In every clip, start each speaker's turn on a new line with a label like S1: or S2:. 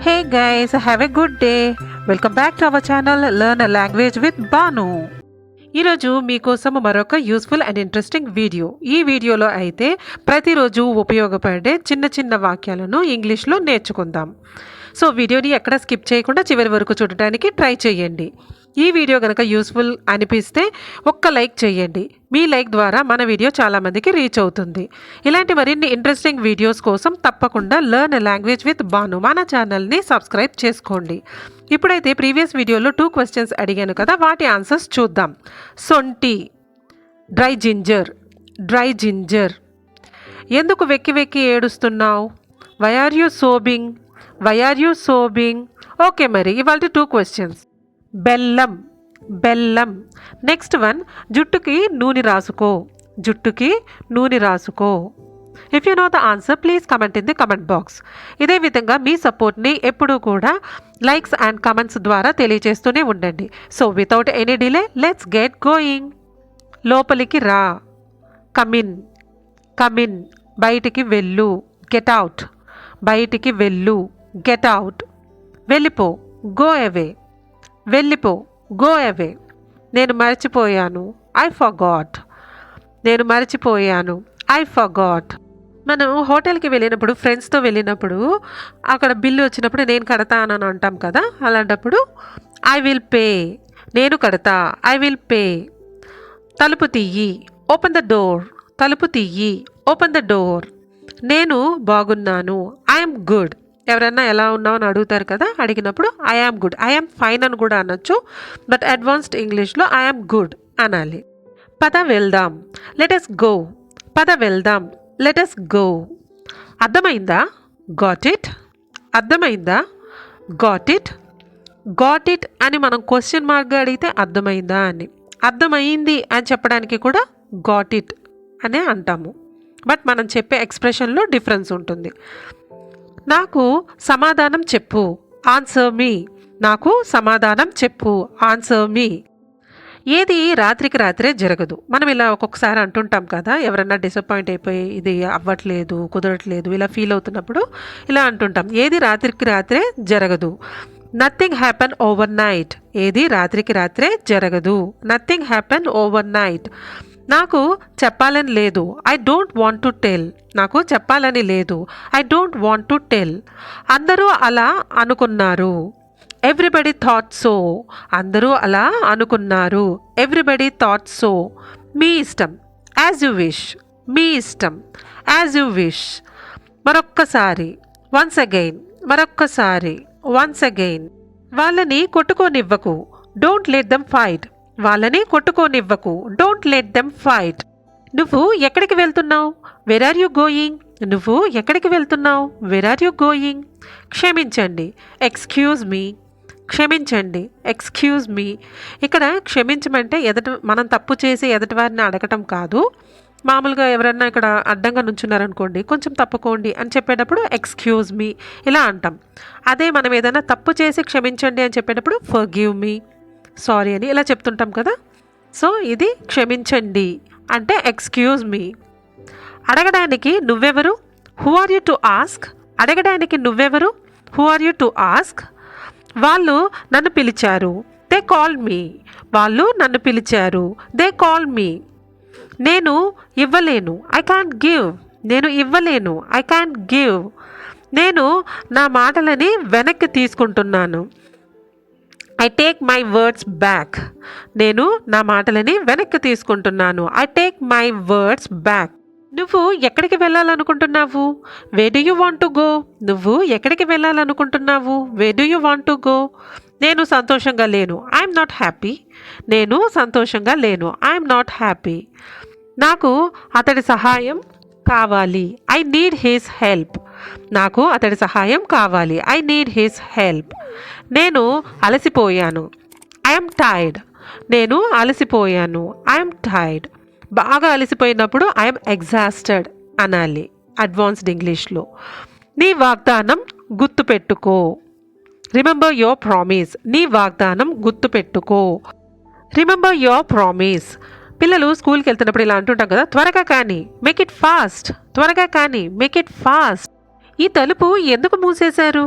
S1: Hey guys, have a good day. Welcome back to our channel Learn a Language with Banu. ఈరోజు మీకోసం మరొక useful and interesting video. ఈ వీడియోలో అయితే ప్రతిరోజు ఉపయోగపడే చిన్న చిన్న వాక్యాలను ఇంగ్లీష్లో నేర్చుకుందాం. సో వీడియోని ఎక్కడ స్కిప్ చేయకుండా చివరి వరకు చూడటానికి ట్రై చేయండి. ఈ వీడియో కనుక యూస్ఫుల్ అనిపిస్తే ఒక్క లైక్ చేయండి. మీ లైక్ ద్వారా మన వీడియో చాలామందికి రీచ్ అవుతుంది. ఇలాంటి మరిన్ని ఇంట్రెస్టింగ్ వీడియోస్ కోసం తప్పకుండా learn a language with Banu మన ఛానల్ని సబ్స్క్రైబ్ చేసుకోండి. ఇప్పుడైతే ప్రీవియస్ వీడియోలో 2 క్వశ్చన్స్ అడిగాను కదా, వాటి ఆన్సర్స్ చూద్దాం. సొంటి, డ్రై జింజర్. ఎందుకు వెక్కి వెక్కి ఏడుస్తున్నావు? Why are you sobbing? Okay, మరి ఇవాళ 2 క్వశ్చన్స్. బెల్లం. నెక్స్ట్ వన్, జుట్టుకి నూనె రాసుకో. If you know the answer please comment in the comment box. ఇదే విధంగా మీ సపోర్ట్ని ఎప్పుడూ కూడా లైక్స్ అండ్ కమెంట్స్ ద్వారా తెలియజేస్తూనే ఉండండి. So without any delay let's get going. లోపలికి రా. కమిన్. బయటికి వెళ్ళు. Get out. వెళ్ళిపో. Go away. నేను మర్చిపోయాను. I forgot. మనం హోటల్కి వెళ్ళినప్పుడు, ఫ్రెండ్స్తో వెళ్ళినప్పుడు అక్కడ బిల్లు వచ్చినప్పుడు నేను కడతానని అంటాం కదా, అలాంటప్పుడు ఐ విల్ పే. నేను కడతా. I will pay. తలుపు తీయి. Open the door. నేను బాగున్నాను. I'm good. ఎవరన్నా ఎలా ఉన్నావు అని అడుగుతారు కదా, అడిగినప్పుడు ఐఆమ్ గుడ్, ఐఆమ్ ఫైన్ అని కూడా అనొచ్చు. బట్ అడ్వాన్స్డ్ ఇంగ్లీష్లో ఐఆమ్ గుడ్ అనాలి. పద వెళ్దాం. Let's go. అర్థమైందా? గాట్ ఇట్ అని మనం క్వశ్చన్ మార్క్గా అడిగితే అర్థమైందా అని, అర్థమైంది అని చెప్పడానికి కూడా గాట్ ఇట్ అనే అంటాము. బట్ మనం చెప్పే ఎక్స్ప్రెషన్లో డిఫరెన్స్ ఉంటుంది. నాకు సమాధానం చెప్పు. ఆన్సర్ మీ. ఏది రాత్రికి రాత్రే జరగదు. మనం ఇలా ఒక్కొక్కసారి అంటుంటాం కదా, ఎవరన్నా డిసప్పాయింట్ అయిపోయి ఇది అవ్వట్లేదు, కుదరట్లేదు ఇలా ఫీల్ అవుతున్నప్పుడు ఇలా అంటుంటాం, ఏది రాత్రికి రాత్రే జరగదు. Nothing happen overnight. ఏది రాత్రికి రాత్రే జరగదు. Nothing happen overnight. నాకు చెప్పాలని లేదు. I don't want to tell. నాకు చెప్పాలని లేదు. I don't want to tell. అందరూ అలా అనుకున్నారు. Everybody thought so. అందరూ అలా అనుకున్నారు. Everybody thought so. మీ ఇష్టం. As you wish. మరొక్కసారి. Once again. వాళ్ళని కొట్టుకోనివ్వకు. Don't let them fight. Don't let them fight. నువ్వు ఎక్కడికి వెళ్తున్నావు? Where are you going? క్షమించండి. Excuse me. ఇక్కడ క్షమించమంటే మనం తప్పు చేసి ఎదుటి వారిని అడగటం కాదు. మామూలుగా ఎవరన్నా ఇక్కడ అడ్డంగా నుంచున్నారనుకోండి, కొంచెం తప్పుకోండి అని చెప్పేటప్పుడు ఎక్స్క్యూజ్ మీ ఇలా అంటాం. అదే మనం ఏదైనా తప్పు చేసి క్షమించండి అని చెప్పేటప్పుడు ఫర్గివ్ మీ, సారీ అని ఇలా చెప్తుంటాం కదా. సో ఇది క్షమించండి అంటే ఎక్స్క్యూజ్ మీ. అడగడానికి నువ్వెవరు? Who are you to ask. వాళ్ళు నన్ను పిలిచారు. They call me. నేను ఇవ్వలేను. I can't give. నేను నా మాటలని వెనక్కి తీసుకుంటున్నాను. I take my words back. నేను నా మాటలని వెనక్కి తీసుకుంటున్నాను. I take my words back. నువ్వు ఎక్కడికి వెళ్ళాలనుకుంటున్నావు? Where do you want to go? నేను సంతోషంగా లేను. I'm not happy. నాకు అతడి సహాయం కావాలి. I need his help. నేను అలసిపోయాను. I'm tired. బాగా అలసిపోయినప్పుడు ఐఎమ్ ఎగ్జాస్టెడ్ అనాలి అడ్వాన్స్డ్ ఇంగ్లీష్లో. నీ వాగ్దానం గుర్తుపెట్టుకో. Remember your promise. పిల్లలు స్కూల్కి వెళ్తున్నప్పుడు ఇలా అంటుంటాం కదా, త్వరగా కానీ, మేక్ ఇట్ ఫాస్ట్. ఈ తలుపు ఎందుకు మూసేశారు?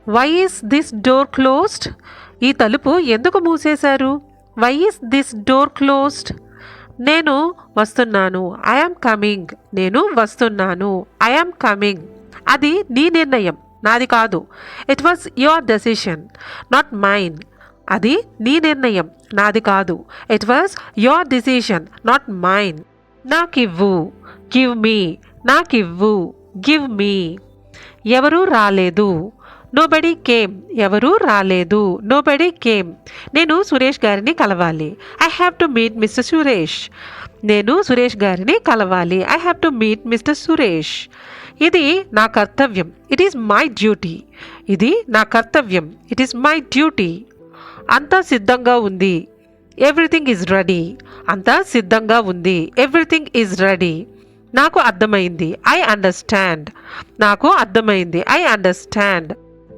S1: Why is this door closed? ఈ తలుపు ఎందుకు మూసేశారు? Why is this door closed? నేను వస్తున్నాను. I am coming. నేను వస్తున్నాను. I am coming. అది నీ నిర్ణయం, నాది కాదు. It was your decision, not mine. అది నీ నిర్ణయం, నాది కాదు. It was your decision, not mine. నాకివ్వు. Give me. నాకివ్వు. Give me. ఎవరూ రాలేదు. Nobody came. ఎవరూ రాలేదు. Nobody came. నేను సురేష్ గారిని కలవాలి. I have to meet mister Suresh. నేను సురేష్ గారిని కలవాలి. I have to meet mister Suresh. ఇది నా కర్తవ్యం. It is my duty. ఇది నా కర్తవ్యం. It is my duty. అంతా సిద్ధంగా ఉంది. Everything is ready. అంతా సిద్ధంగా ఉంది. Everything is ready. నాకు అర్థమైంది. I understand. నాకు అర్థమైంది. I understand.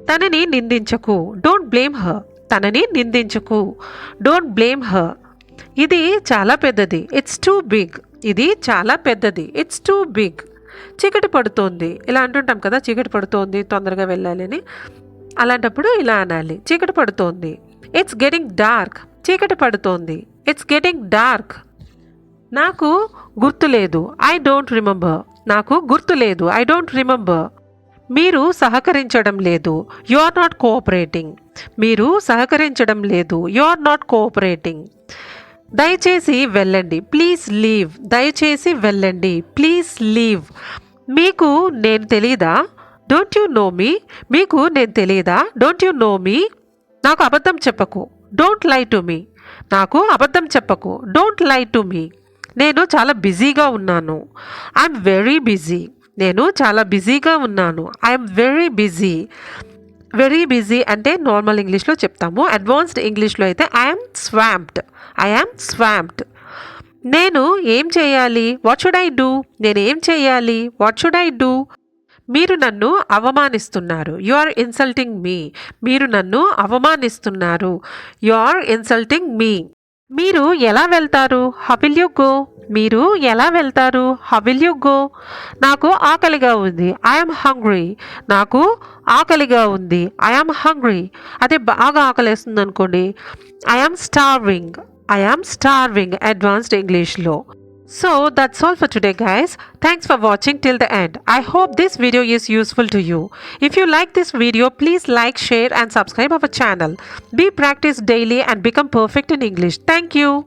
S1: తనని నిందించకు. Don't blame her. తనని నిందించకు. Don't blame her. ఇది చాలా పెద్దది. It's too big. ఇది చాలా పెద్దది. It's too big. చీకటి పడుతోంది. ఇలా అంటుంటాం కదా, చీకటి పడుతోంది, తొందరగా వెళ్ళాలి అని. అలాంటప్పుడు ఇలా అనాలి, చీకటి పడుతోంది. It's getting dark. చీకటి పడుతోంది. It's getting dark. నాకు గుర్తులేదు. I don't remember. నాకు గుర్తులేదు. I don't remember. మీరు సహకరించడం లేదు. You are not cooperating. మీరు సహకరించడం లేదు. You are not cooperating. దయచేసి వెళ్ళండి. Please leave. దయచేసి వెళ్ళండి. Please leave. మీకు నేను తెలీదా? Don't you know me. మీకు నేను తెలీదా? Don't you know me. నాకు అబద్ధం చెప్పకు. Don't lie to me. నాకు అబద్ధం చెప్పకు. Don't lie to me. నేను చాలా బిజీగా ఉన్నాను. I'm very busy. నేను చాలా బిజీగా ఉన్నాను. I'm very busy. Very busy అంటే నార్మల్ ఇంగ్లీష్లో చెప్తాము. అడ్వాన్స్డ్ ఇంగ్లీష్లో అయితే ఐఎమ్ స్వాంప్డ్. ఐఎమ్ స్వాంప్డ్. నేను ఏం చేయాలి? What should I do? నేను ఏం చేయాలి? What should I do? మీరు నన్ను అవమానిస్తున్నారు. You are insulting me. మీరు నన్ను అవమానిస్తున్నారు. You are insulting me. మీరు ఎలా వెళ్తారు? How will you go? మీరు ఎలా వెళ్తారు? How will you go? నాకు ఆకలిగా ఉంది. I'm hungry. నాకు ఆకలిగా ఉంది. I'm hungry. అదే బాగా ఆకలేస్తుంది అనుకోండి, I'm starving. I'm starving advanced ఇంగ్లీష్లో. So that's all for today, guys. Thanks for watching till the end. I hope this video is useful to you. If you like this video, please like, share and subscribe our channel. Be practice daily and become perfect in English. Thank you.